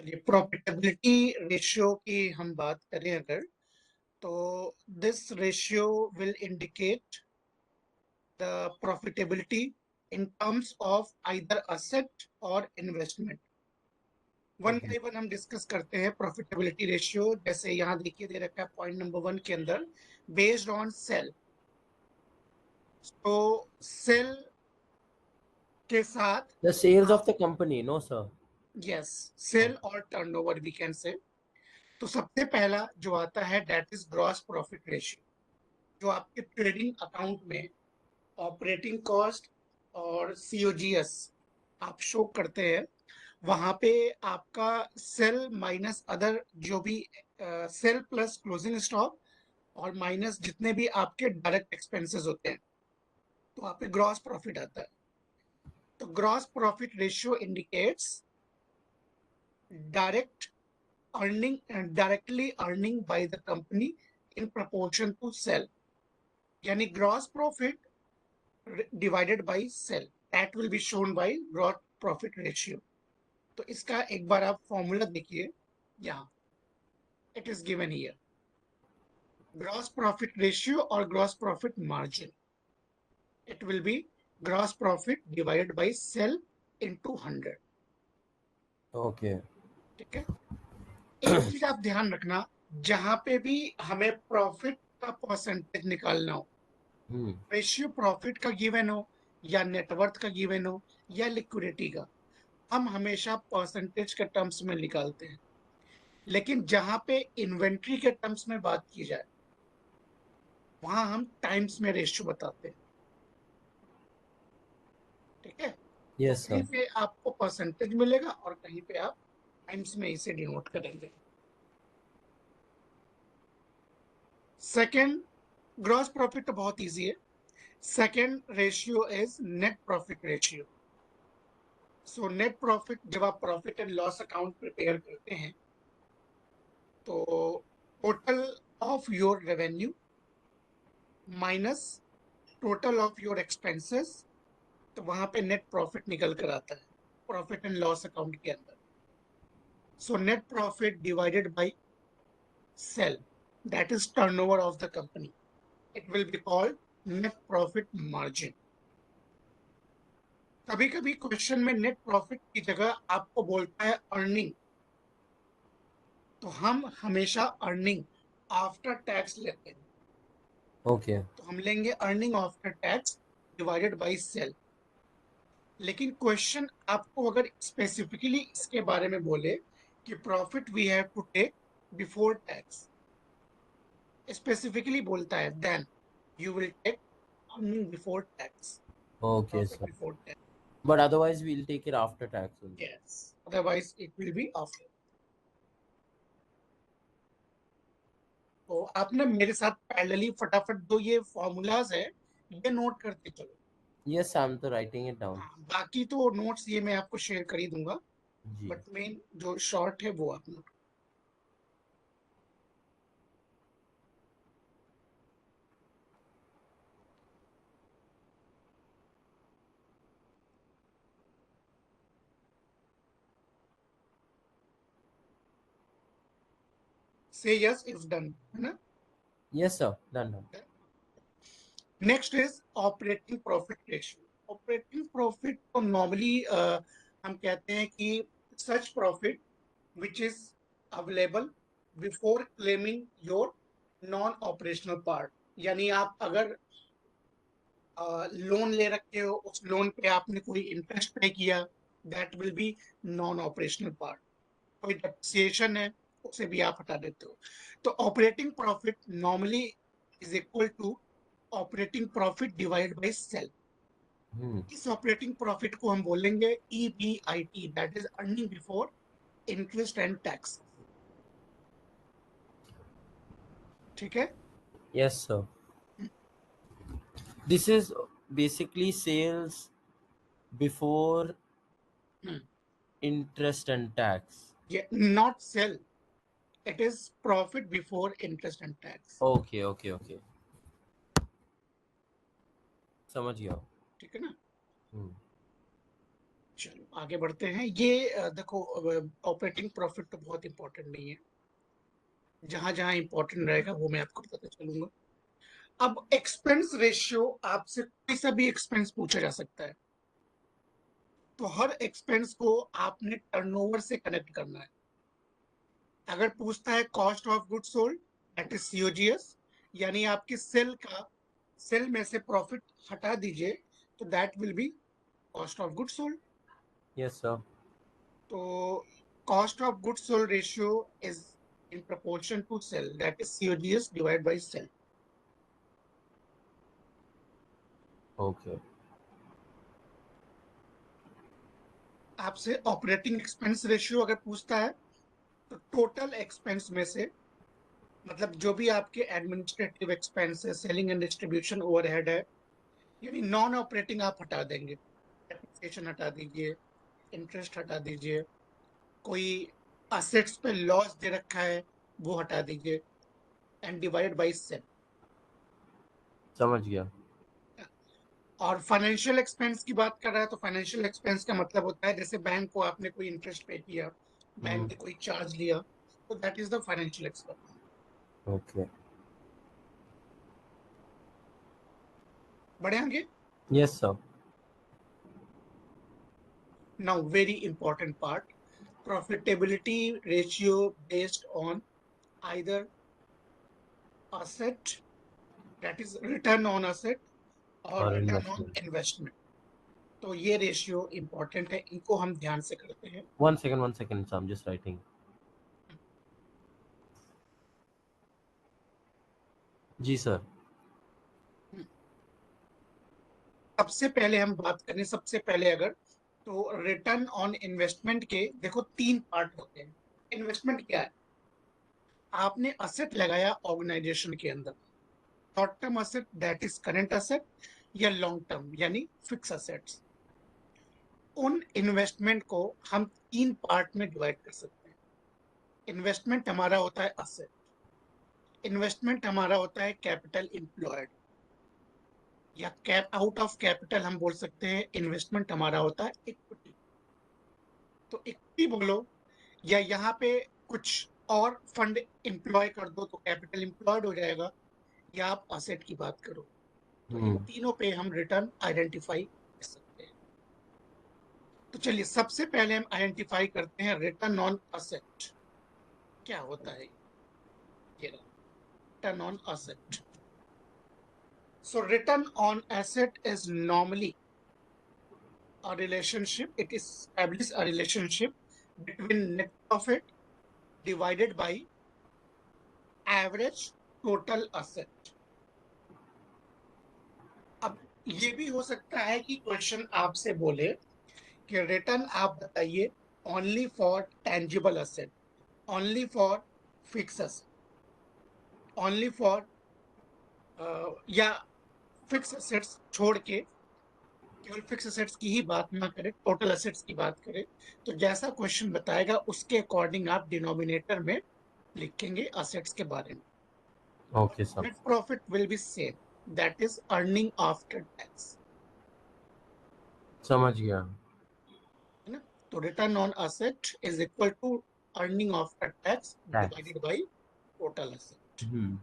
चलिए, profitability ratio की हम बात करें अगर, तो this ratio will indicate the profitability in terms of either asset or investment. One Okay. By one हम डिस्कस करते हैं प्रॉफिटेबिलिटी रेशियो। जैसे यहाँ देखिए दे रखा है पॉइंट नंबर 1 के अंदर, बेस्ड ऑन सेल। तो सेल के साथ The sales आप, of the company, no sir. Yes, sale Okay. और टर्नओवर वी कैन से। तो सबसे पहला जो आता है that is gross profit ratio, जो आपके ट्रेडिंग अकाउंट में ऑपरेटिंग कॉस्ट और सीओजीएस आप शो करते हैं। वहां पे आपका सेल माइनस अदर जो भी, सेल प्लस क्लोजिंग स्टॉक और माइनस जितने भी आपके डायरेक्ट एक्सपेंसेस होते हैं, तो आप पे ग्रॉस प्रॉफिट आता है। तो gross profit ratio indicates direct earning, directly earning by the company in proportion to sale, यानी gross profit divided by sale, that will be shown by gross profit ratio. तो इसका एक बार आप फॉर्मूला देखिए, यहाँ it is given here, gross profit ratio और gross profit margin. It will be gross profit divided by sale into 100। Okay. ठीक है, एक चीज आप ध्यान रखना, जहां पे भी हमें प्रॉफिट का परसेंटेज निकालना हो, Hmm. रेशियो प्रॉफिट का गिवन हो या नेटवर्थ का गिवन हो या लिक्विडिटी का, हम हमेशा परसेंटेज के टर्म्स में निकालते हैं। लेकिन जहां पे इन्वेंट्री के टर्म्स में बात की जाए, वहां हम टाइम्स में रेशियो बताते हैं। ठीक है, तो Yes कहीं sir. पे आपको परसेंटेज मिलेगा और कहीं पे आप टाइम्स में इसे डिनोट करेंगे। सेकंड, ग्रॉस प्रॉफिट तो बहुत इजी है। Second ratio is net profit ratio. So net profit, जब आप profit and loss account prepare करते हैं, तो total of your revenue minus total of your expenses, तो वहां पे नेट प्रॉफिट निकल कर आता है प्रॉफिट एंड लॉस अकाउंट के अंदर। So net profit divided by sale, that is turnover of the company, it will be called net profit margin. कभी कभी क्वेश्चन में नेट प्रॉफिट की जगह आपको बोलता है अर्निंग, तो हम हमेशा अर्निंग आफ्टर टैक्स लेते हैं। Okay. तो हम लेंगे earning after tax divided by sale. लेकिन क्वेश्चन आपको अगर स्पेसिफिकली इसके बारे में बोले कि profit we have to take before tax, specifically बोलता है, then you will take earning before tax, Okay profit sir. before tax. But otherwise we'll take it after tax only. Yes. Otherwise, it will be after. तो आपने मेरे साथ parallelly फटाफट जो ये formulas है, ये नोट करते चलो। Yes, I'm तो writing it down. हाँ, बाकी तो नोट्स ये मैं आपको शेयर कर ही दूंगा, जी. बट मेन जो शॉर्ट है वो आप नोट। से यस इफ डन, है ना। Yes sir. Done. Next is operating profit ratio. Operating profit को नॉर्मली हम कहते हैं कि such profit which is available before claiming your non operational part. यानी आप अगर लोन ले रखे हो, उस लोन पे आपने कोई इंटरेस्ट पे किया, that will be non operational part. कोई डेप्रिसिएशन है, उसे भी आप हटा देते हो। तो operating profit normally is equal to operating profit divide by sale. Hmm. इस ऑपरेटिंग प्रॉफिट को हम बोलेंगे EBIT, that is earning before interest and tax. ठीक है। Yes sir. This is basically sales before interest and tax. Not sale, it is profit before interest and tax. Okay, okay, okay. समझ गया. ठीक है ना। Hmm. चलो। आगे बढ़ते हैं। ये देखो, ऑपरेटिंग प्रॉफिट तो बहुत इंपॉर्टेंट नहीं है, जहां जहां इंपॉर्टेंट रहेगा वो मैं आपको बताता चलूंगा। अब एक्सपेंस रेशियो, आपसे कोई सा भी एक्सपेंस पूछा जा सकता है, तो हर एक्सपेंस को आपने टर्नओवर से कनेक्ट करना है। अगर पूछता है cost of good sold, that is COGS, यानी आपकी सेल में से प्रॉफिट हटा दीजिए, तो that will B cost of good sold. Yes, sir. तो cost of good sold ratio is in proportion to sell, that is COGS divided by sell. Okay. आपसे operating expense ratio अगर पूछता है, तो टोटल एक्सपेंस में से, मतलब जो भी आपके एडमिनिस्ट्रेटिव एक्सपेंस है, सेलिंग एंड डिस्ट्रीब्यूशन ओवरहेड है, यानी नॉन ऑपरेटिंग आप हटा देंगे। डेप्रिसिएशन हटा दीजिए, इंटरेस्ट हटा दीजिए, कोई असेट्स पे लॉस दे रखा है वो हटा दीजिए, एंड डिवाइड बाई सेल। समझ गया। और फाइनेंशियल एक्सपेंस की बात कर रहा है, तो फाइनेंशियल एक्सपेंस का मतलब होता है जैसे बैंक को आपने कोई इंटरेस्ट पे किया, बैंक हम्म। ने कोई चार्ज लिया, तो that is the financial expense. Okay. बढ़े आगे। Yes, sir. Now very important part, profitability ratio based on either asset, that is return on asset, और Or return on investment. Investment. तो ये रेशियो इंपॉर्टेंट है, इनको हम ध्यान से करते हैं। 1 second, 1 second. So I'm just writing. जी सर। सबसे पहले हम बात करें, सबसे पहले अगर, तो रिटर्न ऑन इन्वेस्टमेंट के देखो तीन पार्ट होते हैं। इन्वेस्टमेंट क्या है? आपने असेट लगाया ऑर्गेनाइजेशन के अंदर, short term asset that is current asset, या लॉन्ग टर्म यानी फिक्स असेट्स। उन इन्वेस्टमेंट को हम तीन पार्ट में डिवाइड कर सकते हैं। इन्वेस्टमेंट हमारा होता है असेट, इन्वेस्टमेंट हमारा होता है कैपिटल एम्प्लॉयड, या कैप आउट ऑफ कैपिटल हम बोल सकते हैं। इन्वेस्टमेंट हमारा होता है इक्विटी। तो इक्विटी बोलो, या यहाँ पे कुछ और फंड एम्प्लॉय कर दो तो कैपिटल एम्प्लॉयड हो जाएगा, या आप असेट की बात करो, तो इन हम्म। तीनों पे हम रिटर्न आइडेंटिफाई कर सकते हैं। तो चलिए सबसे पहले हम आइडेंटिफाई करते हैं रिटर्न ऑन असेट क्या होता है। ये return on asset. So return on asset is normally a relationship. It establishes a relationship between net profit divided by average total asset. अब ये भी हो सकता है कि क्वेश्चन आपसे बोले कि रिटर्न आप बताइए only for tangible asset, only for fix asset, only for, या फिक्स असेट्स छोड़ के केवल फिक्स असेट्स की ही बात ना करें, टोटल असेट्स की बात करें। तो जैसा क्वेश्चन बताएगा उसके अकॉर्डिंग आप डिनोमिनेटर में लिखेंगे असेट्स के बारे में। Okay sir. Net profit will be same, that is earning after tax, समझ गया। है ना। तो return on asset is equal to earning after tax tax. Divided by total asset. Hmm.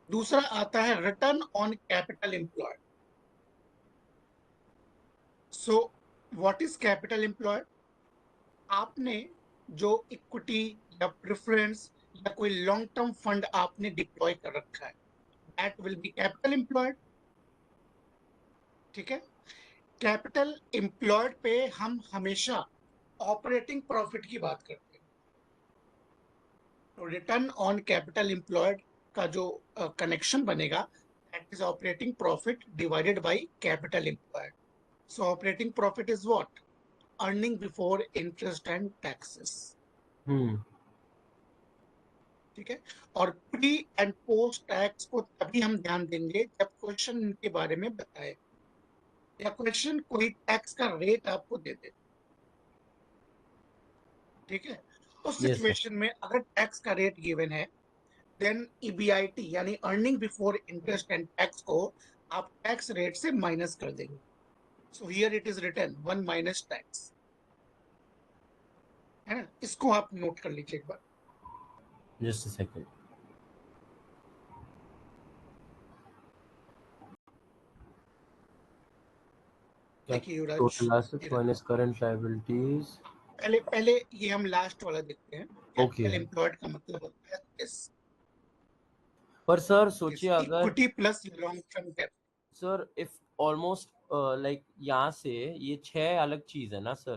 दूसरा आता है return on capital employed. So what is capital employed? आपने जो इक्विटी या प्रेफरेंस या कोई लॉन्ग टर्म फंड आपने डिप्लॉय कर रखा है, that will be capital employed. ठीक है। कैपिटल एम्प्लॉयड पे हम हमेशा ऑपरेटिंग प्रॉफिट की बात करते हैं। तो रिटर्न ऑन कैपिटल एम्प्लॉयड का जो कनेक्शन बनेगा, that is operating profit divided by capital employed. So operating profit is what? Earning before interest and taxes. Hmm. ठीक है। और प्री एंड पोस्ट टैक्स को तभी हम ध्यान देंगे जब क्वेश्चन इनके बारे में बताए, या क्वेश्चन कोई टैक्स का रेट आपको दे दे। ठीक है। उस यस सर। सिचुएशन में अगर टैक्स का रेट गिवन है, देन ईबीआईटी यानी earning before interest and tax को आप टैक्स रेट से माइनस कर देंगे। So here it is written 1 minus tax, है ना? इसको आप नोट कर लीजिए एक बार. Just a second. देखिए युवराज, Total assets minus current liabilities. पहले ये हम लास्ट वाला देखते हैं. Okay. कैपिटल एम्प्लॉयड का मतलब होता है इस पर सर सोचिए अगर equity plus long term debt. Sir if almost like यहाँ से ये 6 अलग चीज है ना सर,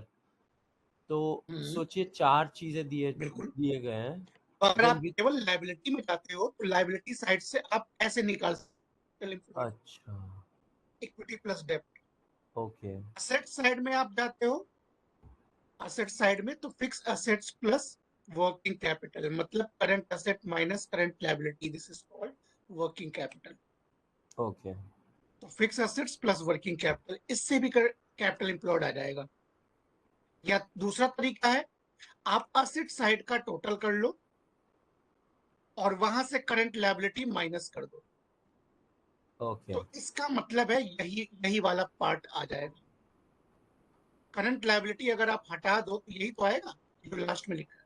तो सोचिए 4 चीजें बिल्कुल. दिए गए हैं. अगर Then आप with केवल लाइबिलिटी में जाते हो तो लाइबिलिटी साइड से आप ऐसे निकाल सकते हो, अच्छा equity plus debt. Okay asset side में आप जाते हो, असेट साइड में तो fix assets plus working capital, मतलब current asset minus current liability, this is called working capital. Okay तो fix assets plus working capital, इससे भी कैपिटल एम्प्लॉयड आ जाएगा. या दूसरा तरीका है, आप असेट साइड का टोटल कर लो और वहां से करंट लायबिलिटी माइनस कर दो. ओके तो इसका मतलब है यही वाला पार्ट आ जाएगा. करंट लायबिलिटी अगर आप हटा दो तो यही तो आएगा जो लास्ट में लिखा है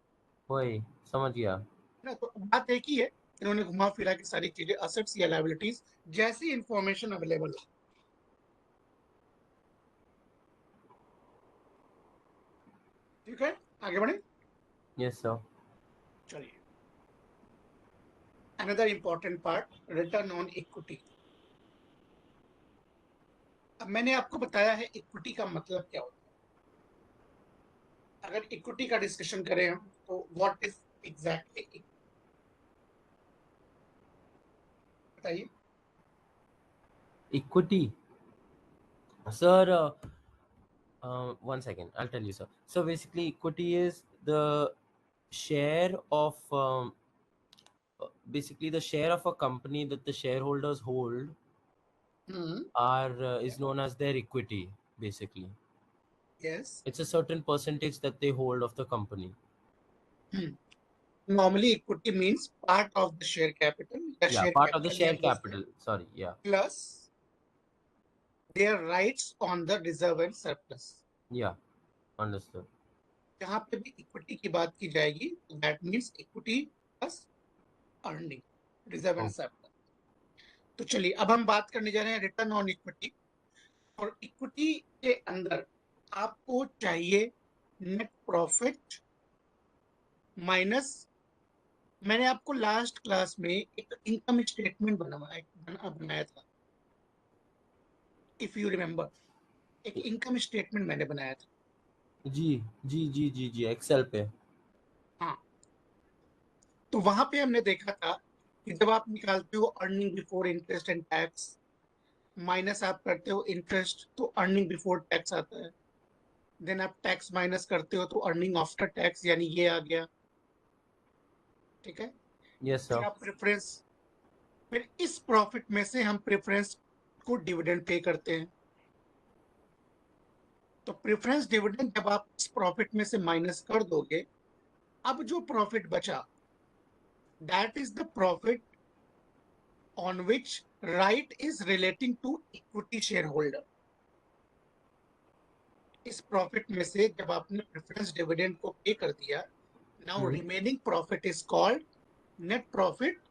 वही समझ गया. ना. तो बात एक ही है, इन्होंने घुमा फिरा के सारी चीजें असेट्स या लायबिलिटीज जैसी इंफॉर्मेशन अवेलेबल है. ठीक है, आगे बढ़े. Yes sir. चलिए, another important part, return on equity. अब मैंने आपको बताया है इक्विटी का मतलब क्या होता है. अगर इक्विटी का डिस्कशन करें हम तो व्हाट इज एग्जैक्टली, बताइए. Equity sir, 1 second, I'll tell you sir. So basically equity is the share of basically the share of a company that the shareholders hold are is known as their equity. Basically yes. it's a certain percentage that they hold of the company. Normally equity means part of the share capital, the Yeah, share part of the capital या share बोलते हैं, capital, sorry. Yeah, plus their rights on the reserve and surplus. yeah, understood. जहां पे भी equity की बात की जाएगी that means equity plus earning, reserve and Oh, surplus. तो चलिए अब हम बात करने जा रहे हैं रिटर्न ऑन इक्विटी. और इक्विटी के अंदर आपको चाहिए नेट प्रॉफिट माइनस, मैंने आपको लास्ट क्लास में एक इनकम स्टेटमेंट बनाया था, इफ यू रिमेम्बर. एक इनकम स्टेटमेंट मैंने बनाया था. जी जी जी जी जी एक्सेल पे. हाँ, तो वहां पे हमने देखा था कि जब आप निकालते हो earning before interest and tax, minus आप करते हो इंटरेस्ट तो अर्निंग बिफोर टैक्स आता है. देन आप टैक्स माइनस करते हो तो अर्निंग आफ्टर टैक्स, यानी ये आ गया. ठीक है. यस फिर सर. आप प्रेफरेंस, फिर इस प्रॉफिट में से हम प्रेफरेंस को डिविडेंड पे करते हैं. तो प्रेफरेंस डिविडेंड जब आप इस प्रॉफिट में से माइनस कर दोगे, अब जो प्रॉफिट बचा that is the profit on which right is relating to equity shareholder. इस प्रॉफिट में से जब आपने प्रेफरेंस डिविडेंड को पे कर दिया, now remaining profit is called net profit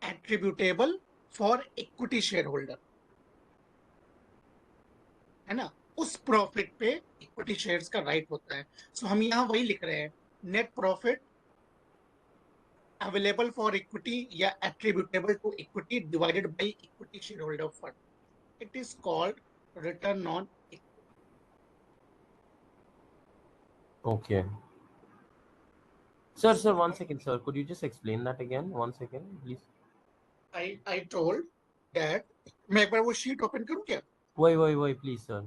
attributable for equity share holder, है ना. उस प्रॉफिट पे इक्विटी शेयर्स का राइट होता है. सो हम यहाँ वही लिख रहे हैं, net profit available for equity या attributable to equity divided by equity share holder fund. It is called return on. Okay. Sir, 1 second, sir. Could you just explain that again? 1 second, please. I told that, मैं एक बार वो sheet open करूं क्या? Why, please, sir.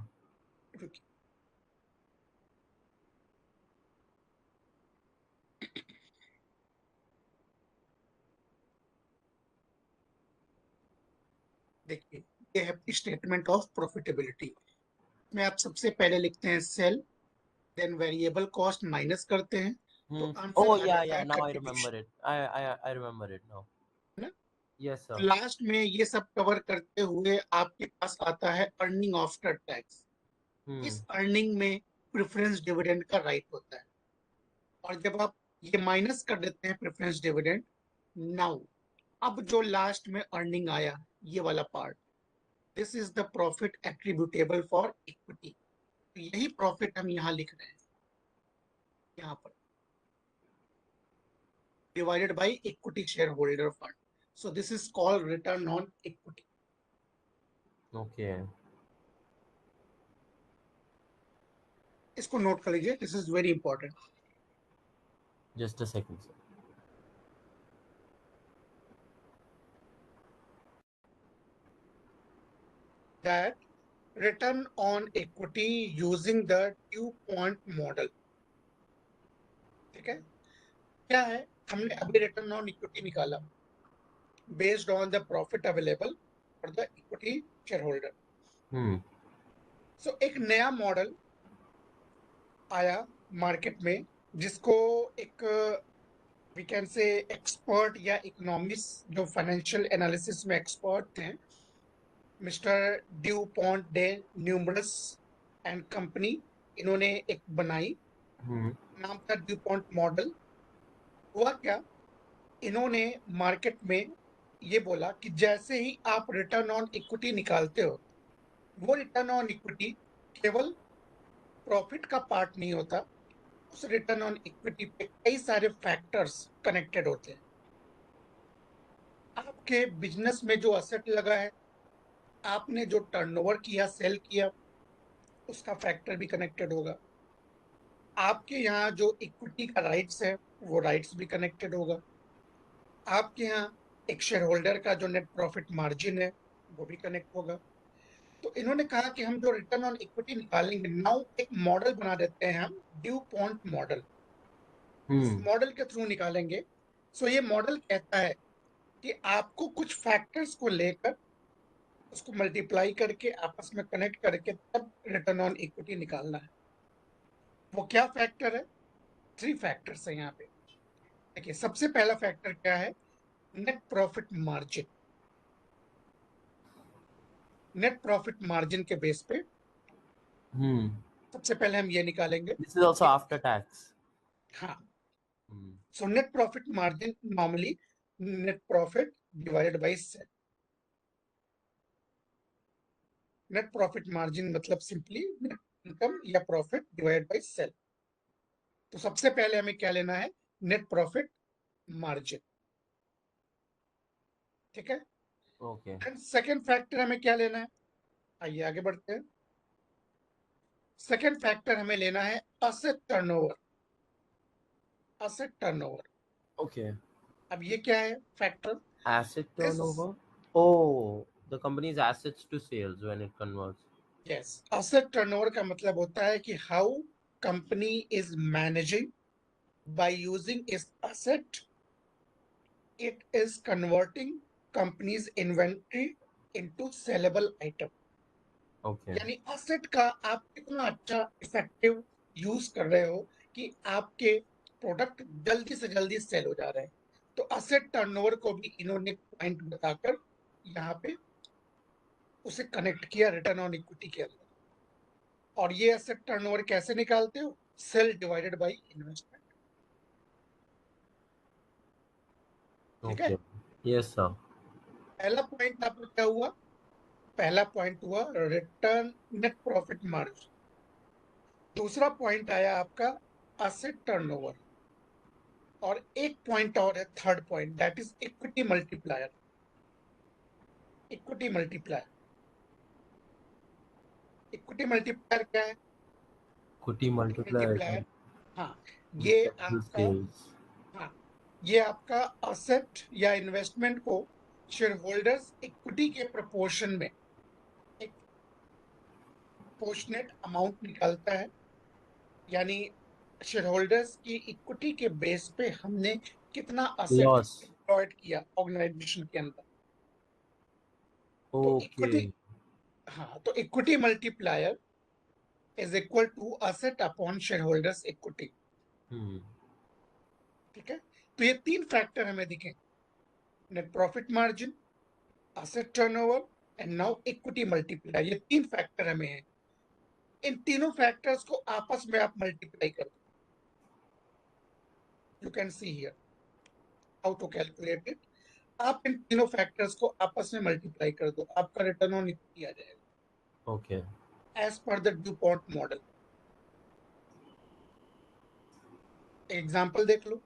रुकिए. देखिए, ये है statement of profitability. में आप सबसे पहले लिखते हैं sale, then variable cost minus करते हैं तो आंसर Oh, आ yeah, जाता yeah. है Now I remember contribution, it. I remember it now. है ना. Yes, तो sir. लास्ट में ये सब कवर करते हुए आपके पास आता है अर्निंग आफ्टर टैक्स. इस अर्निंग में प्रेफरेंस डिविडेंड का राइट होता है। और जब आप ये माइनस कर देते हैं प्रेफरेंस डिविडेंड, नाउ अब जो लास्ट में अर्निंग आया ये वाला part, this is the profit attributable for equity. तो यही प्रॉफिट हम यहाँ लिख रहे हैं, यहाँ पर divided by equity shareholder fund. So this is called return on equity. Okay. इसको नोट कर लीजिए, this is very important. Just a second, sir. That return on equity using the DuPont model। ठीक है, क्या है, हमने अभी रिटर्न ऑन इक्विटी निकाला based on the profit available for the equity share holder. So एक नया मॉडल आया मार्केट में, जिसको एक वी कैन से एक्सपर्ट या इकोनॉमिस्ट जो फाइनेंशियल एनालिसिस में एक्सपर्ट थे, mister DuPont de Nemours and company, इन्होंने एक बनाई, नाम था ड्यूपॉन्ट मॉडल। हुआ क्या, इन्होंने मार्केट में ये बोला कि जैसे ही आप रिटर्न ऑन इक्विटी निकालते हो, वो रिटर्न ऑन इक्विटी केवल प्रॉफिट का पार्ट नहीं होता, उस रिटर्न ऑन इक्विटी पे कई सारे फैक्टर्स कनेक्टेड होते हैं। आपके बिजनेस में जो असेट लगा है, आपने जो टर्नओवर किया, सेल किया, उसका फैक्टर भी कनेक्टेड होगा। आपके यहाँ जो इक्विटी का राइट्स है, वो राइट्स भी कनेक्टेड होगा। आपके यहाँ एक शेयर होल्डर का जो नेट प्रॉफिट मार्जिन है, वो भी कनेक्ट होगा। तो इन्होंने कहा कि हम जो रिटर्न ऑन इक्विटी निकालेंगे, नाउ एक मॉडल बना देते हैं हम, ड्यूपॉन्ट मॉडल। इस मॉडल के थ्रू निकालेंगे। सो ये मॉडल कहता है कि आपको कुछ फैक्टर्स को लेकर उसको मल्टीप्लाई करके आपस में कनेक्ट करके तब रिटर्न ऑन इक्विटी निकालना है। वो क्या फैक्टर है, 3 फैक्टर्स है यहाँ पे। देखिए, सबसे पहला फैक्टर क्या है, net profit margin. Net profit margin के बेस पे सबसे पहले हम ये निकालेंगे। This is also after tax. हाँ, so net profit margin normally net profit divided by sale. Net profit margin मतलब सिंपली नेट इनकम या प्रॉफिट डिवाइडेड बाय सेल। तो सबसे पहले हमें क्या लेना है, नेट प्रॉफिट मार्जिन। ठीक है, Okay. एंड सेकेंड फैक्टर हमें क्या लेना है, आइए आगे बढ़ते हैं। सेकेंड फैक्टर हमें लेना है asset turnover. Asset turnover, Okay. अब ये क्या है factor, Asset this, turnover. Oh, the company's assets to sales when it converts. Yes, asset turnover का मतलब होता है कि how company is managing by using इस असेट, it is converting company's inventory into saleable item. Okay. यानी असेट का आप कितना अच्छा इफेक्टिव यूज कर रहे हो कि आपके प्रोडक्ट जल्दी से जल्दी सेल हो जा रहे हैं। तो असेट टर्नओवर को भी इन्होंने पॉइंट बताकर यहाँ पे उसे कनेक्ट किया रिटर्न ऑन इक्विटी के अंदर। और ये एसेट टर्नओवर कैसे निकालते हो, सेल डिवाइडेड बाय इन्वेस्टमेंट। ठीक है, Okay. Yes, sir. पहला पॉइंट आपका क्या हुआ, पहला पॉइंट हुआ रिटर्न नेट प्रॉफिट मार्जिन। दूसरा पॉइंट आया आपका एसेट टर्नओवर। और एक पॉइंट और है, third point, that is equity multiplier. Equity multiplier, equity multiplier क्या है, Equity इक्विटी multiplier मल्टीप्लायर, हाँ, with ये capital आपका, sales. हाँ, ये आपका असेट या इन्वेस्टमेंट को शेयर होल्डर्स इक्विटी के प्रोपोर्शन में एक प्रोपोर्शनेट अमाउंट निकालता है। यानी शेयर होल्डर्स की इक्विटी के बेस पे हमने कितना असेट Loss. डिप्लॉयड किया ऑर्गेनाइजेशन के अंदर। तो इक्विटी, Okay. हाँ, तो equity multiplier is equal to asset upon share holders equity. ठीक है, तो ये 3 फैक्टर हमें दिखे, net profit margin, asset turnover and now equity multiplier. ये 3 फैक्टर हमें है। इन तीनों फैक्टर्स को आपस में आप मल्टीप्लाई कर दो. You can see here how to calculate it. आप इन तीनों फैक्टर्स को आपस में मल्टीप्लाई कर दो, आपका रिटर्न ऑन इक्विटी आ जाएगा. Okay. As per the DuPont model. Example देख लो,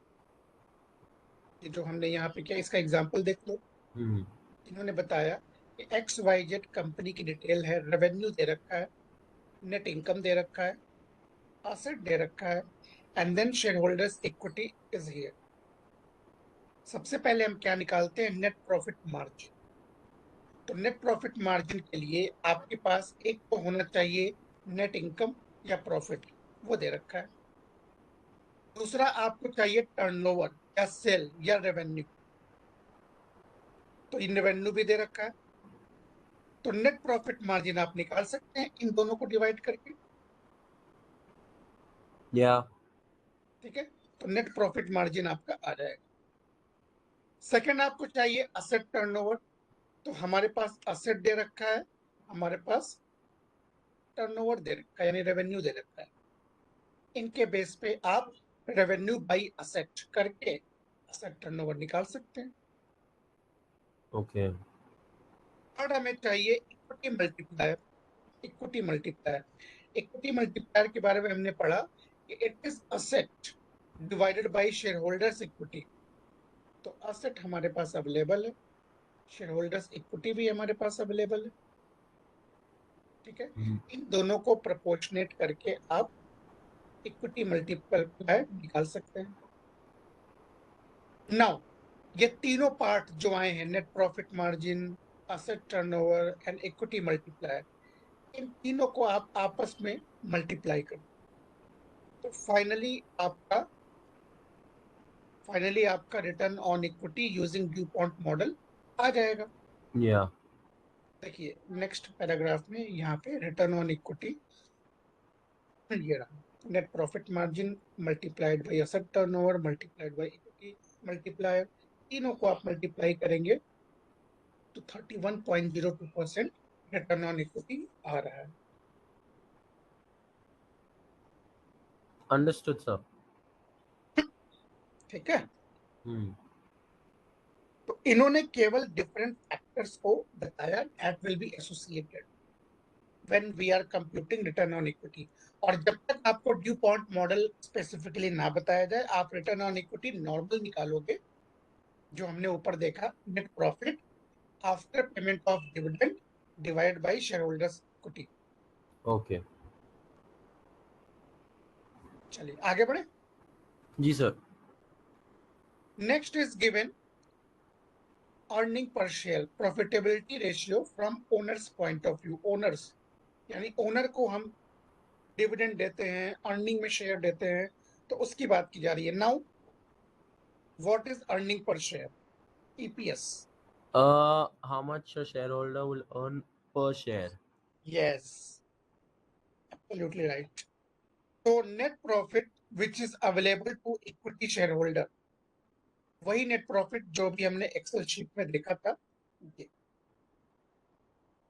ये जो हमने यहाँ पे किया इसका एग्जाम्पल देख लो. इन्होंने बताया कि XYZ कंपनी की डिटेल है, रेवेन्यू दे रखा है, नेट इनकम दे रखा है, एसेट दे रखा है, and then share holders equity is here. सबसे पहले हम क्या निकालते हैं? Net profit margin. तो नेट प्रॉफिट मार्जिन के लिए आपके पास एक तो होना चाहिए नेट इनकम या प्रॉफिट, वो दे रखा है. दूसरा आपको चाहिए टर्नओवर या सेल या रेवेन्यू, तो इन रेवेन्यू भी दे रखा है. तो नेट प्रॉफिट मार्जिन आप निकाल सकते हैं इन दोनों को डिवाइड करके. या ठीक है, तो नेट प्रॉफिट मार्जिन आपका आ जाएगा. सेकंड आपको चाहिए असेट टर्नओवर. तो हमारे पास असेट दे रखा है, हमारे पास टर्नओवर दे रखा है, यानी रेवेन्यू दे रखा है. इनके बेस पे आप रेवेन्यू बाई असेट करके असेट टर्नओवर निकाल सकते हैं. ओके. थर्ड हमें चाहिए equity multiplier. Equity multiplier. Equity multiplier के बारे में हमने पढ़ा कि it is asset divided by share holders equity. तो असेट हमारे पास अवेलेबल है, शेयर होल्डर्स इक्विटी भी हमारे पास अवेलेबल है. ठीक है, इन दोनों को प्रोपोर्शनेट करके आप इक्विटी मल्टीप्लायर निकाल सकते हैं. नाउ ये तीनों पार्ट जो आए हैं, net profit margin, asset turnover and equity multiplier, इन तीनों को आप आपस में मल्टीप्लाई करो. तो फाइनली आपका return on equity using DuPont model आ जाएगा. या देखिए नेक्स्ट पैराग्राफ में यहाँ पे रिटर्न ऑन इक्विटी ये रहा. Net profit margin multiplied by asset turnover multiplied by equity multiplier, तीनों को आप मल्टीप्लाई करेंगे तो 31.02% रिटर्न ऑन इक्विटी आ रहा है. Understood sir. ठीक है, हम्म. तो इन्होंने केवल डिफरेंट फैक्टर्स को बताया that will be associated when we are computing return on equity. और जब तक आपको ड्यू पॉइंट मॉडल स्पेसिफिकली ना बताया जाए, आप रिटर्न ऑन इक्विटी नॉर्मल निकालोगे, जो हमने ऊपर देखा, net profit after payment of dividend divide by share holders equity. Okay. चलिए आगे बढ़े. जी sir. Next is given earning per share profitability ratio from owners point of view. Owners यानी ओनर को हम डिविडेंड देते हैं, अर्निंग में शेयर देते हैं, तो उसकी बात की जा रही है. Now what is earning per share? EPS. How much a shareholder will earn per share? Yes, absolutely right. So net profit which is available to equity shareholder, वही नेट प्रॉफिट जो भी हमने एक्सेल शीट में देखा था.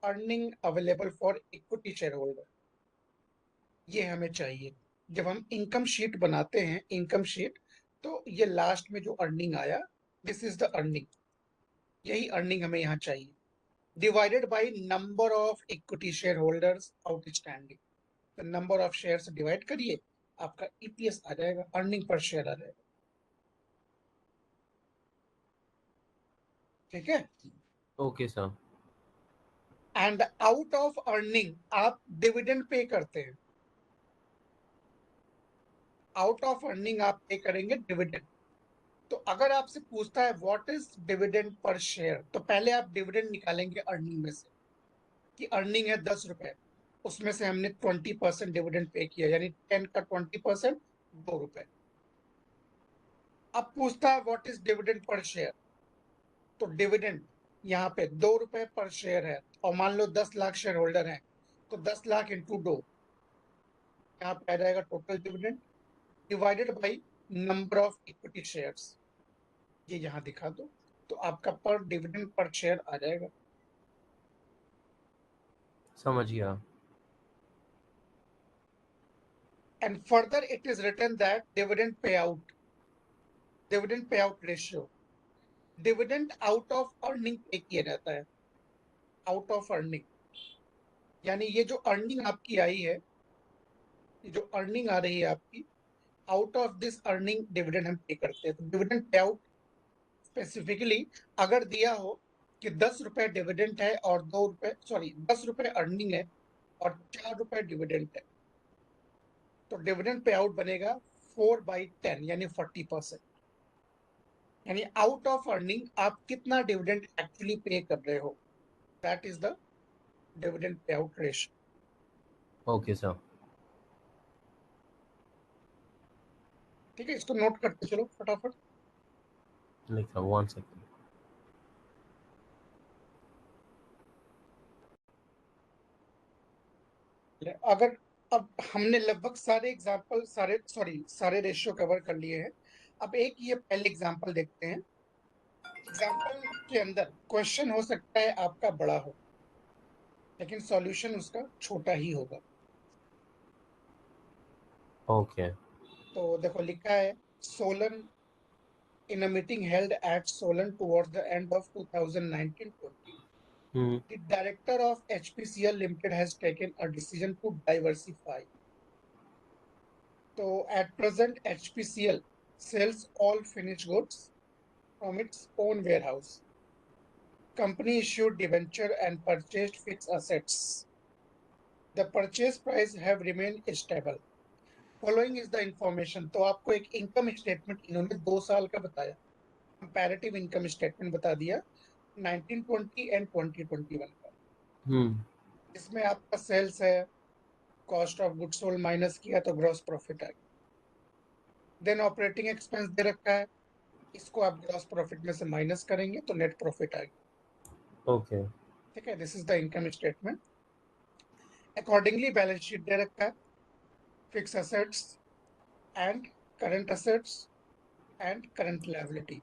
Earning available for equity share holder, ये हमें चाहिए. जब हम इनकम शीट बनाते हैं, इनकम शीट, तो ये लास्ट में जो अर्निंग आया, दिस इज द अर्निंग. यही अर्निंग हमें यहाँ चाहिए, divided by number of equity share holders outstanding. तो नंबर ऑफ शेयर से डिवाइड करिए, आपका EPS आ जाएगा, अर्निंग पर शेयर आ जाएगा. ठीक है, okay sir. And out of earning आप डिविडेंड पे करते हैं. आउट ऑफ अर्निंग आप पे करेंगे डिविडेंड. तो अगर आपसे पूछता है what is dividend per share, तो पहले आप डिविडेंड निकालेंगे अर्निंग में से, कि अर्निंग है 10 रुपए, उसमें से हमने 20% डिविडेंड पे किया, यानी 10 का 20% 2 रुपए. अब पूछता है what is dividend per share, तो डिविडेंड यहाँ पे 2 रुपए पर शेयर है, और मान लो 10 लाख शेयर होल्डर है, तो 10 लाख इंटू 2, यहाँ पे आ जाएगा total dividend divided by number of equity shares. ये यहाँ दिखा दो, तो आपका पर डिविडेंड पर शेयर आ जाएगा. समझ गया. And further it is written that dividend payout ratio, dividend out of earning पे किया जाता है, आउट ऑफ अर्निंग, यानी ये जो अर्निंग आपकी आई है, ये जो अर्निंग आ रही है आपकी, out of this earning dividend हम पे करते हैं। तो डिविडेंड पे आउट स्पेसिफिकली अगर दिया हो कि 10 रुपए डिविडेंड है और 2 रुपए, सॉरी 10 रुपए अर्निंग है और 4 रुपए डिविडेंड है, तो डिविडेंड पे आउट बनेगा 4/10 यानी 40%। यानी आउट ऑफ अर्निंग आप कितना डिविडेंड एक्चुअली पे कर रहे हो, that is the dividend pay out ratio. Okay sir. ठीक है, इसको नोट करते चलो फटाफट। लिख रहा हूँ, 1 सेकंड। अगर अब हमने लगभग सारे एग्जांपल, सारे रेशियो कवर कर लिए हैं। अब एक ये पहले एग्जांपल देखते हैं। एग्जांपल के अंदर क्वेश्चन हो सकता है आपका बड़ा हो, लेकिन सॉल्यूशन उसका छोटा ही होगा। ओके। तो देखो लिखा है, Solan in a meeting held at Solon towards the end of 2019-20, the director of HPCL Limited has taken a decision to diversify. So at present, HPCL sells all finished goods from its own warehouse. Company issued debenture and purchased fixed assets. The purchase price have remained stable. Following is the information. तो आपको एक income statement इन्होंने 2 साल का बताया, comparative income statement बता दिया 1920 and 2021 का। इसमें आपका सेल्स है, cost of goods sold minus किया तो ग्रॉस प्रॉफिट आ गया। देन ऑपरेटिंग एक्सपेंस दे रखा है, इसको आप ग्रॉस प्रॉफिट में से माइनस करेंगे तो नेट प्रॉफिट आ गया। ओके। ठीक है, this is the income statement. Accordingly balance sheet दे रखा है, fix assets and current assets and current liability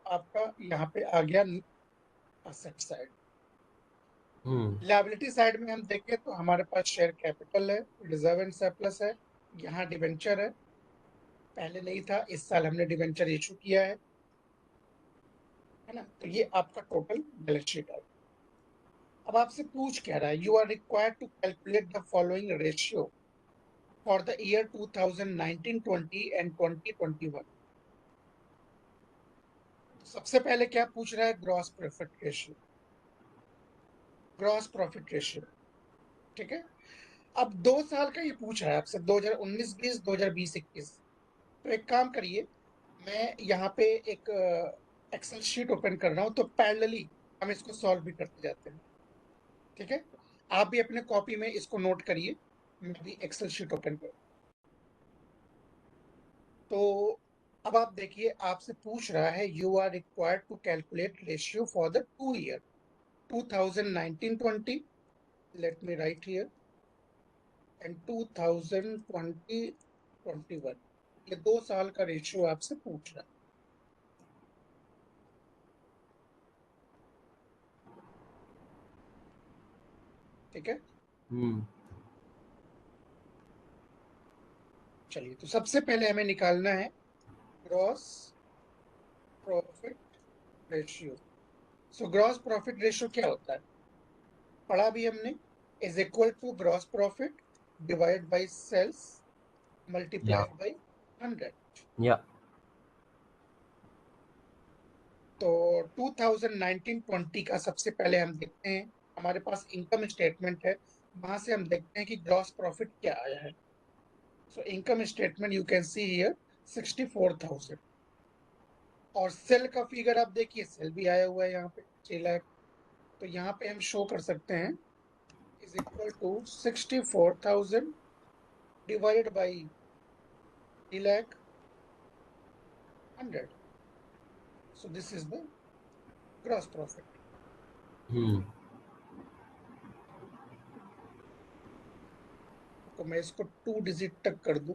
आपका यहाँ पे आ गया असेट साइड। लायबिलिटी साइड में हम देखें तो हमारे पास शेयर कैपिटल है, रिजर्व एंड सरप्लस है, यहाँ डिवेंचर है, पहले नहीं था, इस साल हमने डिवेंचर इशू किया है ना। तो ये आपका टोटल बैलेंस शीट है। अब आपसे पूछ क्या रहा है, you are required to calculate the following ratio for the year 2019-20 and 2021। सबसे पहले क्या पूछ रहा है, gross profit ratio, gross profit ratio. ठीक है, अब 2 साल का ये पूछ रहा है आपसे, 2019-20, 2020-21। तो एक काम करिए, मैं यहाँ पे एक एक्सेल शीट ओपन कर रहा हूँ, तो पैरेलली हम इसको सॉल्व भी करते जाते हैं। ठीक है, आप भी अपने कॉपी में इसको नोट करिए, मैं भी एक्सेल शीट ओपन कर। तो अब आप देखिए, आपसे पूछ रहा है, you are required to calculate ratio for the 2 year 2019-20, let me write here, and 2020-21। ये 2 साल का रेशियो आपसे पूछ रहा है। ठीक है, चलिए, तो सबसे पहले हमें निकालना है gross profit ratio. So gross profit ratio क्या होता है, पढ़ा भी हमने, is equal to gross profit divide by sales multiplied by 100। या तो 2019-20 का सबसे पहले हम देखते हैं, हमारे पास इनकम स्टेटमेंट है, वहां से हम देखते हैं कि ग्रॉस प्रॉफिट क्या आया है। So income statement you can see here 64,000, और सेल का फिगर आप देखिए, सेल भी आया हुआ है यहाँ पे 6 लाख। तो यहाँ पे हम शो कर सकते हैं is equal to 64,000 divided by 3,00,100। So this is the gross profit. तो मैं इसको 2 डिजिट तक कर दूं।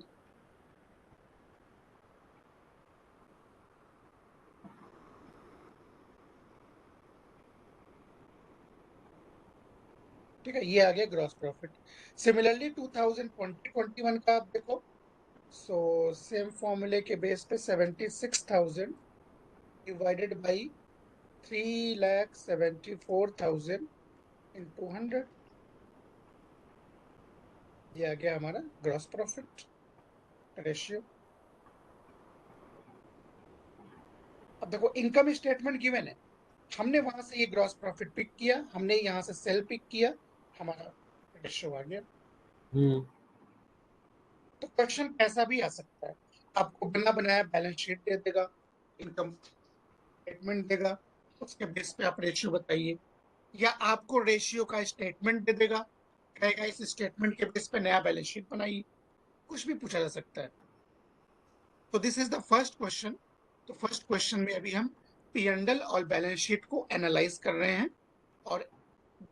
ठीक है, ये आ गया ग्रॉस प्रॉफिट। सिमिलरली 2020-21 का आप देखो, सो सेम फॉर्मूले के बेस पे 76,000 डिवाइडेड बाई 3,74,000 इंटू 100, ये आ गया हमारा ग्रॉस प्रॉफिट रेशियो। अब देखो इनकम स्टेटमेंट गिवन है, हमने वहां से ये ग्रॉस प्रॉफिट पिक किया, हमने यहाँ से सेल पिक किया, हमारा रेशियो आ गया। तो क्वेश्चन कैसा भी आ सकता है, आपको बना बनाया बैलेंस शीट दे देगा, इनकम स्टेटमेंट देगा, उसके बेस पे आप रेशियो बताइए, या आपको रेशियो का स्टेटमेंट दे देगा, कहेगा इस स्टेटमेंट के बेस पे नया बैलेंस शीट बनाइए, कुछ भी पूछा जा सकता है। तो this is the first question. तो फर्स्ट क्वेश्चन में अभी हम P&L और बैलेंस शीट को एनालाइज कर रहे हैं, और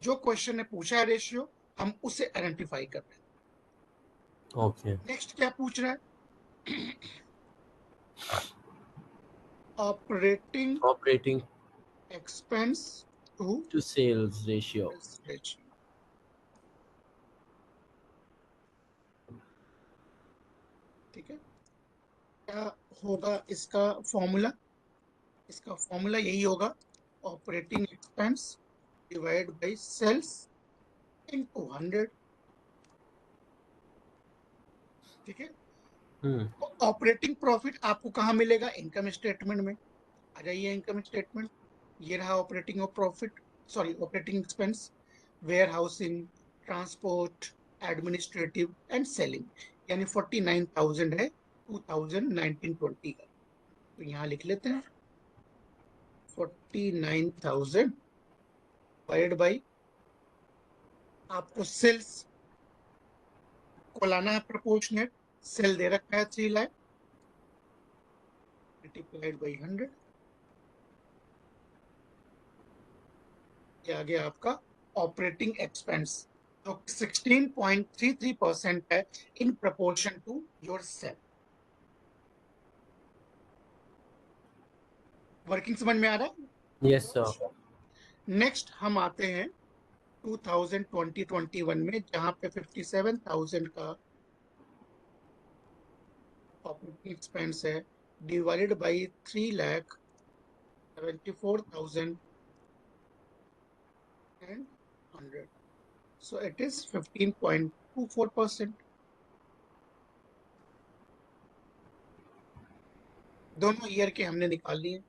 जो क्वेश्चन ने पूछा है रेशियो, हम उसे आइडेंटिफाई कर रहे हैं। ओके। नेक्स्ट क्या पूछ रहा है? Operating expense to sales ratio. ठीक है, क्या होगा इसका फॉर्मूला? इसका फॉर्मूला यही होगा, operating expense divide by sales into 100। ठीक है, ऑपरेटिंग प्रॉफिट आपको कहाँ मिलेगा? इनकम स्टेटमेंट में। आ जाइए इनकम स्टेटमेंट, ये रहा operating of profit, sorry operating expense, warehousing, transport, administrative and selling, यानी 49,000 है 2019-20 का। तो यहाँ लिख लेते हैं 49,000 डिवाइड बाई, आपको सेल्स को लाना है प्रोपोर्शनेट, सेल दे रखा है 3 लाख, मल्टीप्लाइड बाई 100, ये आ गया आपका ऑपरेटिंग एक्सपेंस, जो 16.33% है in proportion to your sale. Working समझ में आ रहा है? Yes sir. नेक्स्ट हम आते हैं 2020-21 में, जहां पे 57,000 का ऑपरेटिंग एक्सपेंस है, divided by 3,74,000 and 100, so it is 15.24%। दोनों ईयर के हमने निकाल लिए।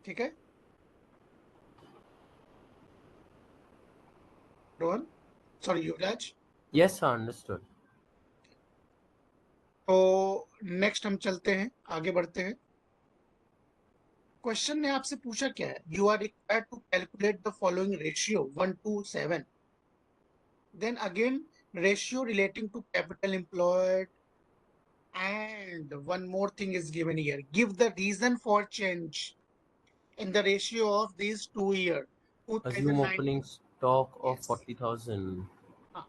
ठीक है Rohan, sorry Yuvraj. Yes sir, understood. तो नेक्स्ट हम चलते हैं, आगे बढ़ते हैं। क्वेश्चन ने आपसे पूछा क्या है, you are required to calculate the following ratio 1:7, then again ratio relating to capital employed, and one more thing is given here, give the reason for change in the ratio of these 2 years, Assume 2019। opening stock of yes, 40,000. हाँ,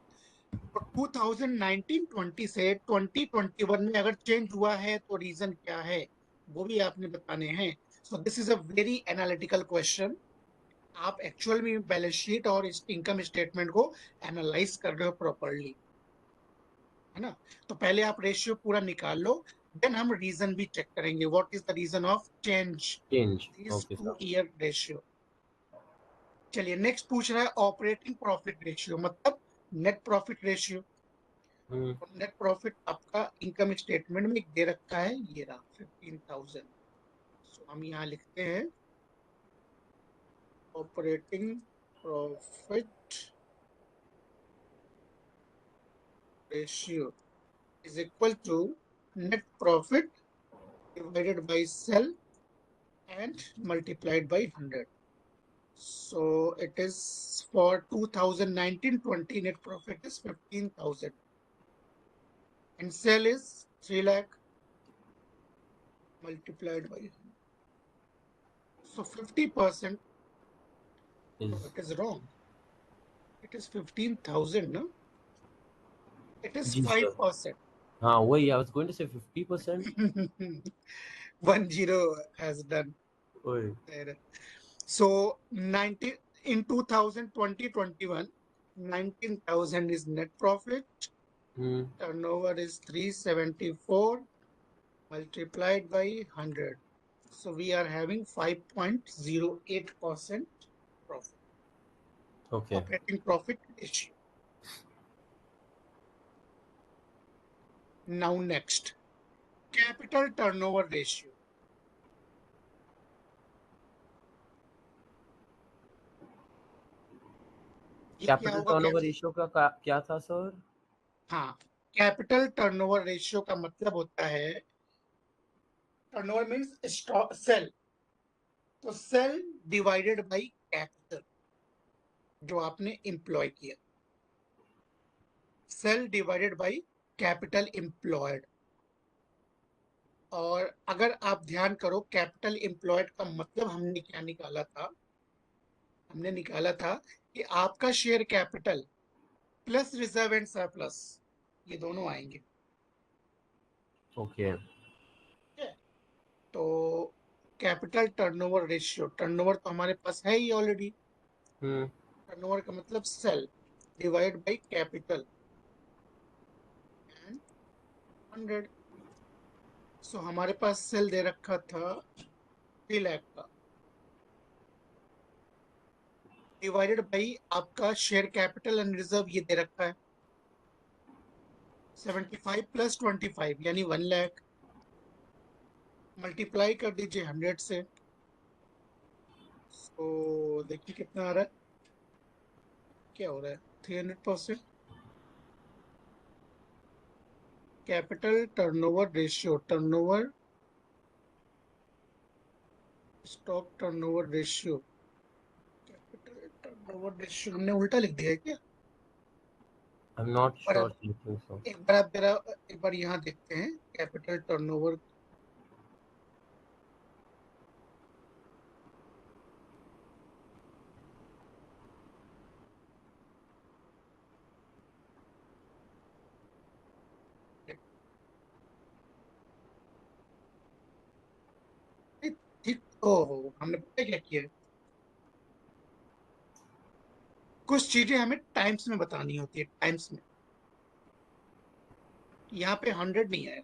तो 2019-20 से 2021 में अगर change हुआ है तो reason क्या है, वो भी आपने बताने हैं। सो this is a very analytical question, आप एक्चुअल में बैलेंस शीट और इस इनकम स्टेटमेंट को एनालाइज कर रहे हो प्रॉपरली, है ना? तो पहले आप रेशियो पूरा निकाल लो, देन हम रीजन भी चेक करेंगे, what is the reason of change Change. This Okay, sir. 2 year ratio. चलिए नेक्स्ट पूछ रहा है ऑपरेटिंग प्रॉफिट रेशियो, मतलब net profit ratio. Hmm. Net profit आपका इनकम स्टेटमेंट में दे रखा है, ये रहा 15,000। सो हम यहाँ लिखते हैं operating profit ratio is equal to net profit divided by sell and multiplied by 100. So it is for 2019-20 net profit is 15,000 and sell is 3 lakh multiplied by 100. So 50%, Is it is wrong. It is 15,000, no? It is G, sir. 5%. Wait, I was going to say 50%. 1 0 has done Wait. there. So 90 in 2020-21, 19,000 is net profit Turnover is 374 multiplied by 100. So we are having 5.08% profit. Okay. Operating profit ratio. Now next, capital turnover ratio. ये क्या capital होगा turnover ratio का क्या था sir? हाँ, capital turnover ratio का मतलब होता है, टर्नओवर मीन्स स्टॉक सेल, तो सेल डिवाइडेड बाय कैपिटल जो आपने एम्प्लॉय किया, sale divided by capital employed. और अगर आप ध्यान करो, कैपिटल एम्प्लॉयड का मतलब हमने क्या निकाला था, हमने निकाला था कि आपका share capital plus reserve and surplus, ये दोनों आएंगे। ओके। तो कैपिटल टर्नओवर रेशियो, टर्नओवर तो हमारे पास है ही ऑलरेडी, टर्नओवर का मतलब sale divide by capital and 100। So हमारे पास सेल दे रखा था 3 लाख का, डिवाइडेड बाई आपका शेयर कैपिटल एंड रिजर्व ये दे रखा है 75 प्लस 25 यानी 1 लाख, मल्टीप्लाई कर दीजिए 100 से। तो देखिए कितना आ रहा है, क्या हो रहा है, 300%। Capital turnover ratio, turnover stock turnover ratio, capital turnover ratio हमने उल्टा लिख दिया है क्या? आई एम एक not bar sure, thinking so. एक बार आप मेरा एक बार यहाँ देखते हैं कैपिटल टर्नओवर। ठीक, ओहो हमने पता है क्या किया है, कुछ चीजें हमें टाइम्स में बतानी होती है, टाइम्स में। यहाँ पे 100 नहीं आएगा,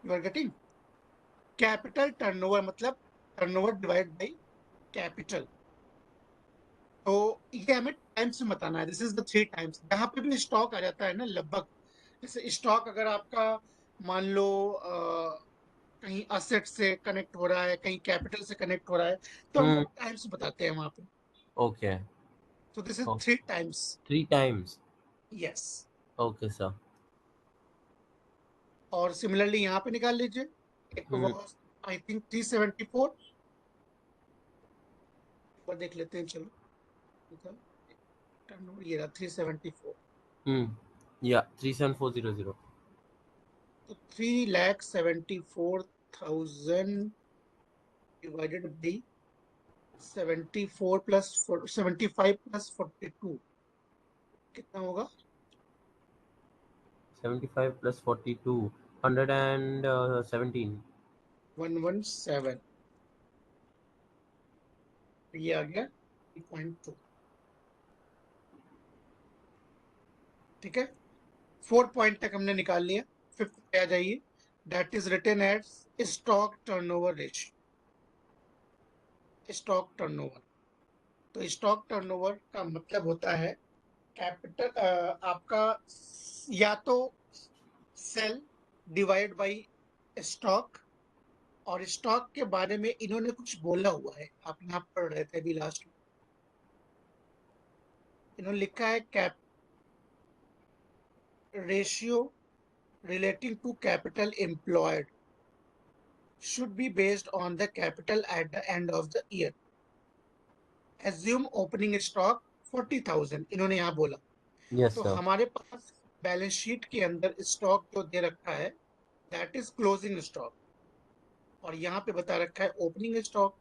you are getting. Capital turnover मतलब टर्नओवर डिवाइड बाय कैपिटल, तो ये हमें टाइम्स में बताना है। This is the 3 times. जहां पे भी स्टॉक आ जाता है ना लगभग, जैसे स्टॉक अगर आपका मान लो कहीं असेट से कनेक्ट हो रहा है, कहीं कैपिटल से कनेक्ट हो रहा है, तो हम लोग टाइम्स बताते हैं वहां पे। Okay. So this is 3 times. 3 times. Yes. Okay sir. और सिमिलरली यहाँ पे निकाल लीजिए, इट वाज आई थिंक 374, एक बार देख लेते हैं चलो, टर्नओवर ये रहा 374। या 37400। तो 3,74,000 डिवाइडेड बाई 74 प्लस 75 प्लस 42 कितना होगा? 75 प्लस 42, 117। 117। ये आ गया 3.2। ठीक है, 4 पॉइंट तक हमने निकाल लिया। फिफ्थ पे आ जाइए, that is written as stock turnover ratio, stock turnover. तो स्टॉक टर्नओवर का मतलब होता है कैपिटल आपका या तो सेल डिवाइड बाय स्टॉक, और स्टॉक के बारे में इन्होंने कुछ बोला हुआ है, आप यहाँ पढ़ रहे थे अभी लास्ट में, इन्होंने लिखा है cap ratio relating to capital employed should be based on the capital at the end of the year. Assume opening stock 40,000 इन्होंने यहाँ बोला। यस तो सर। हमारे पास बैलेंस शीट के अंदर स्टॉक जो दे रखा है दैट इज क्लोजिंग स्टॉक, और यहाँ पे बता रखा है ओपनिंग स्टॉक।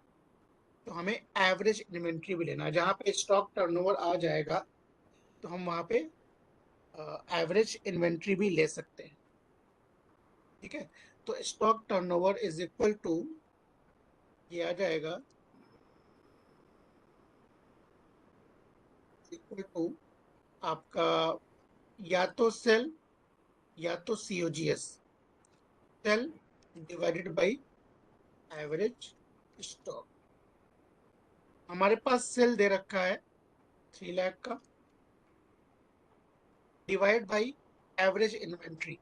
तो हमें एवरेज इन्वेंट्री भी लेना है, जहाँ पे स्टॉक टर्नओवर आ जाएगा तो हम वहाँ पे एवरेज इन्वेंट्री भी ले सकते हैं। ठीक है, तो stock turnover is equal to, ये आ जाएगा इक्वल टू आपका या तो सेल या तो COGS, sale divided by average stock. हमारे पास सेल दे रखा है 3 लाख का, डिवाइड बाय एवरेज इन्वेंट्री।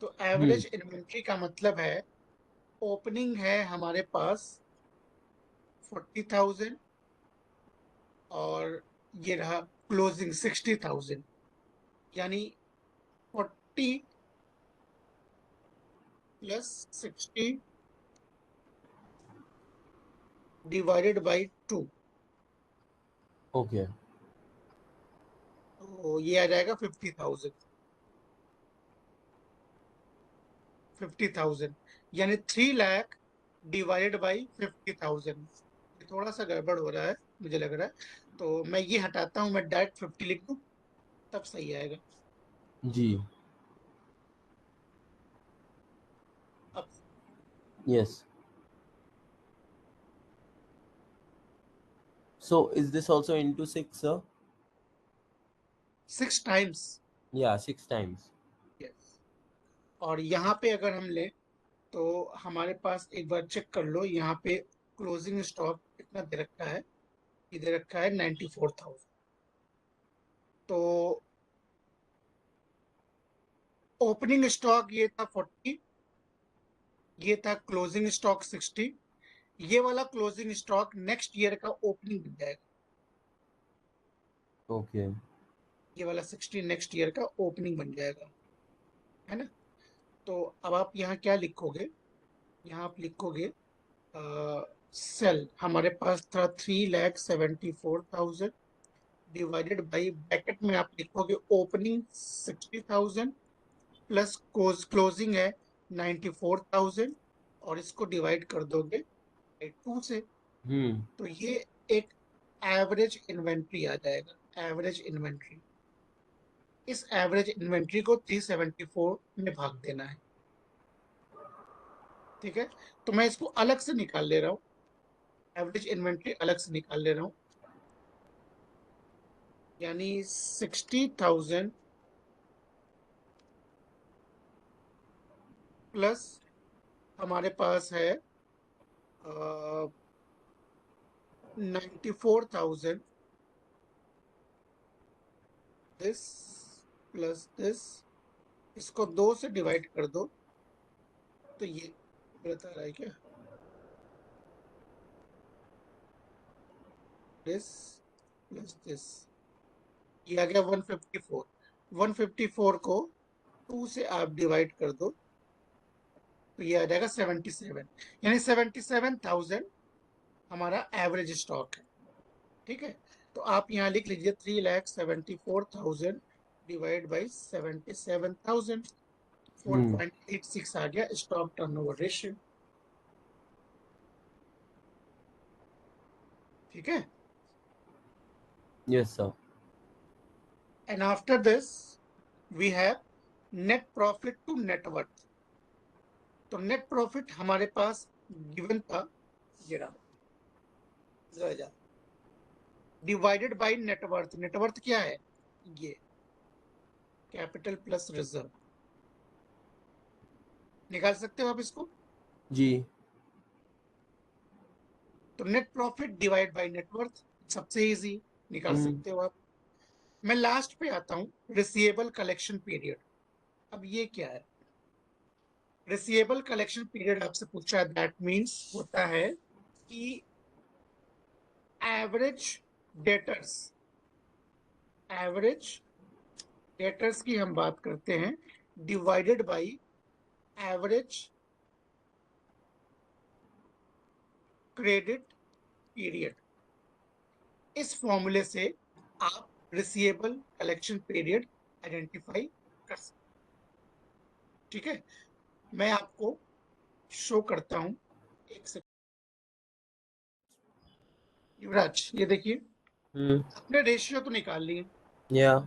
तो एवरेज इन्वेंट्री का मतलब है ओपनिंग है हमारे पास 40,000 और ये रहा क्लोजिंग 60,000, यानी 40 प्लस 60 डिवाइडेड बाय 2, ओके तो ये आ जाएगा 50,000। 50,000 यानी 3 लाख डिवाइडेड बाई 50,000। थोड़ा सा गड़बड़ हो रहा है मुझे लग रहा है, तो मैं ये हटाता हूँ, मैं डायरेक्ट 50 लिख दूँ तब सही आएगा। जी अब yes so is this also into 6 sir 6 times. yeah 6 times yes. और यहाँ पे अगर हम ले तो हमारे पास एक बार चेक कर लो, यहाँ पे क्लोजिंग स्टॉक कितना दे रखा है, ये दे रखा है 94,000। तो ओपनिंग स्टॉक ये था 40, ये था क्लोजिंग स्टॉक 60, ये वाला क्लोजिंग स्टॉक नेक्स्ट ईयर का ओपनिंग बन जाएगा। ओके ये वाला 60 नेक्स्ट ईयर का ओपनिंग बन जाएगा, है ना। तो अब आप यहाँ क्या लिखोगे, यहाँ आप लिखोगे सेल हमारे पास था 3,74,000 डिवाइडेड बाई ब्रैकेट में आप लिखोगे ओपनिंग 60,000 प्लस क्लोजिंग है 94,000 और इसको डिवाइड कर दोगे बाई 2 से। तो ये एक एवरेज इन्वेंट्री आ जाएगा, एवरेज इन्वेंट्री। इस एवरेज इन्वेंट्री को 374 में भाग देना है, ठीक है। तो मैं इसको अलग से निकाल ले रहा हूँ, एवरेज इन्वेंट्री अलग से निकाल ले रहा हूँ, यानी 60,000 प्लस हमारे पास है 94,000, दिस प्लस दिस, इसको 2 से डिवाइड कर दो तो ये बता रहा है क्या, दिस प्लस दिस, ये आ गया 154। 154 को 2 से आप डिवाइड कर दो तो ये आ जाएगा 77, यानी 77,000 हमारा एवरेज स्टॉक है, ठीक है। तो आप यहाँ लिख लीजिए 3,74,000 डिवाइड बाई 77,000, 4.86 आ गया स्टॉक टर्नओवर रेशियो, ठीक है। yes sir and after this we have net profit to net worth. तो नेट प्रॉफिट हमारे पास गिवन था, ये रहा, डिवाइडेड बाय नेटवर्थ। नेटवर्थ क्या है, ये कैपिटल प्लस रिजर्व, निकाल सकते हो आप इसको। जी तो net profit divide bye net worth सबसे इजी, निकाल हम्म सकते हो आप। मैं लास्ट पे आता हूं, रिसीवेबल कलेक्शन पीरियड। अब ये क्या है, रिसीवेबल कलेक्शन पीरियड आपसे पूछा है, दैट मींस होता है कि एवरेज डेटर्स, एवरेज डेटर्स की हम बात करते हैं divided by average credit period. इस फॉर्मूले से आप रिसीवेबल कलेक्शन पीरियड आइडेंटिफाई कर सकते, ठीक है। मैं आपको शो करता हूं, एक सेकंड। युवराज ये देखिए, अपने रेशियो तो निकाल लिए, yeah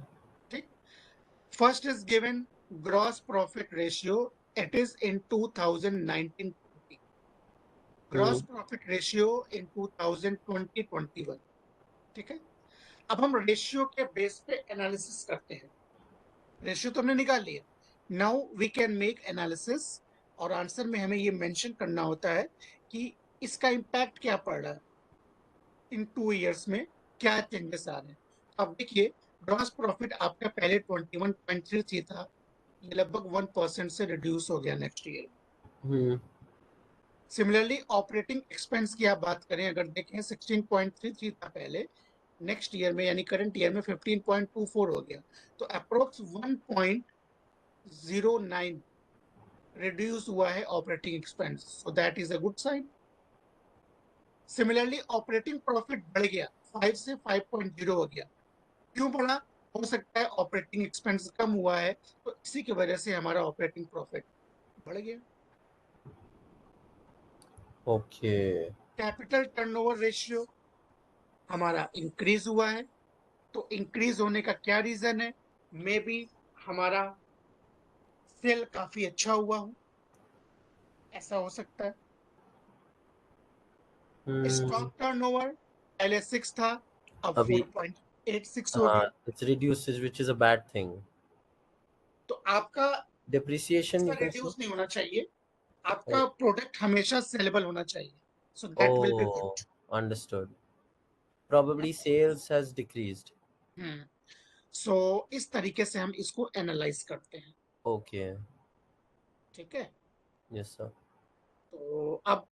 ठीक। First is given gross profit ratio, it is in 2019-20, gross profit ratio in 2020-21, ठीक है। अब हम रेशियो के बेस पे एनालिसिस करते हैं। रेशियो तो हमने निकाल लिया, now we can make analysis, और आंसर में हमें ये मेंशन करना होता है कि इसका इम्पैक्ट क्या पड़ रहा है इन 2 इयर्स में, क्या चेंजेस आ रहे हैं। अब देखिए, ग्रॉस प्रॉफिट आपका पहले 21.33 था, ये लगभग 1% से रिड्यूस हो गया नेक्स्ट ईयर। हम्म सिमिलरली ऑपरेटिंग एक्सपेंस की आप बात करें, अगर देखें 16.33 था पहले, नेक्स्ट ईयर में यानी करंट ईयर में 15.24 हो गया, तो अप्रोक्स 1.09 रिड्यूस हुआ है operating expense, so that is a good sign. Similarly operating profit बढ़ गया, 5 से 5.0 हो गया। क्यों बढ़ा? हो सकता है ऑपरेटिंग एक्सपेंस कम हुआ है, तो इसी की वजह से हमारा ऑपरेटिंग प्रॉफिट बढ़ गया। ओके कैपिटल टर्नओवर रेशियो हमारा इंक्रीज हुआ है, तो इंक्रीज होने का क्या रीजन है? मे बी हमारा सेल काफी अच्छा हुआ हो, ऐसा हो सकता है। हम्म स्टॉक टर्नओवर पहले 6 था, अब अभी 4.86 हो हाँ गया, it's reduce which is a bad thing तो आपका depreciation ऐसा you can say रिड्यूस नहीं होना चाहिए, आपका oh, प्रोडक्ट हमेशा सेलेबल होना चाहिए, so that will B oh good. understood probably sales has decreased हम्म, सो इस तरीके से हम इसको एनालाइज करते हैं। okay ठीक है, yes sir तो अब